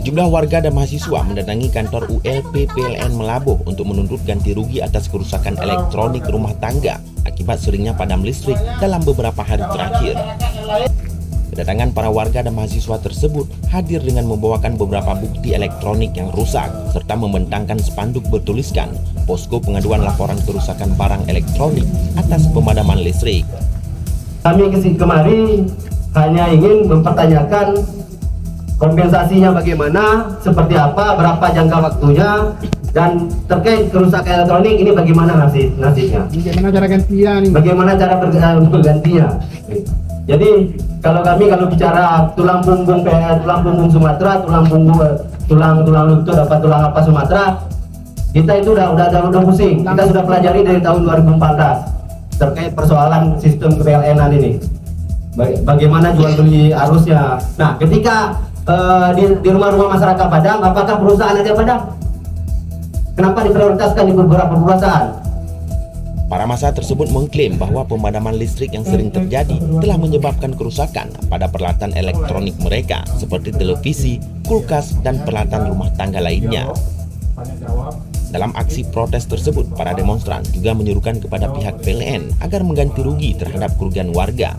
Sejumlah warga dan mahasiswa mendatangi kantor ULP PLN Melabuh untuk menuntut ganti rugi atas kerusakan elektronik rumah tangga akibat seringnya padam listrik dalam beberapa hari terakhir. Kedatangan para warga dan mahasiswa tersebut hadir dengan membawakan beberapa bukti elektronik yang rusak serta membentangkan spanduk bertuliskan posko pengaduan laporan kerusakan barang elektronik atas pemadaman listrik. Kami kemari hanya ingin mempertanyakan kompensasinya bagaimana, seperti apa, berapa jangka waktunya, dan terkait kerusakan elektronik ini bagaimana nasibnya. Bagaimana cara gantinya nih? Bagaimana cara bergantinya. Jadi kalau bicara tulang punggung Sumatera, tulang lutut tulang apa Sumatera, kita itu udah pusing. Kita sudah pelajari dari tahun 2014 terkait persoalan sistem PLN ini. Bagaimana jual beli arusnya. Nah, ketika di rumah-rumah masyarakat Padang, apakah perusahaan ada Padang? Kenapa diprioritaskan di beberapa perusahaan? Para massa tersebut mengklaim bahwa pemadaman listrik yang sering terjadi telah menyebabkan kerusakan pada peralatan elektronik mereka seperti televisi, kulkas, dan peralatan rumah tangga lainnya. Dalam aksi protes tersebut, para demonstran juga menyerukan kepada pihak PLN agar mengganti rugi terhadap kerugian warga,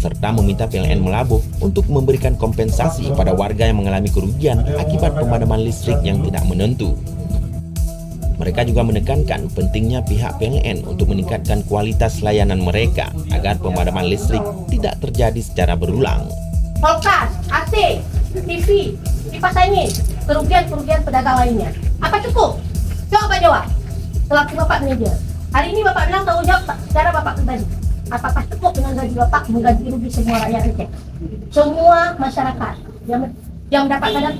serta meminta PLN Melabuh untuk memberikan kompensasi pada warga yang mengalami kerugian akibat pemadaman listrik yang tidak menentu. Mereka juga menekankan pentingnya pihak PLN untuk meningkatkan kualitas layanan mereka agar pemadaman listrik tidak terjadi secara berulang. Kulkas, AC, TV, kipas angin, kerugian pedagang lainnya. Apa cukup? Coba jawab. Selaku Bapak manajer, hari ini Bapak bilang tanggung jawab secara Bapak pribadi. Apakah cukup dengan gaji Bapak mengganti rugi semua rakyat Aceh? Semua masyarakat yang mendapatkan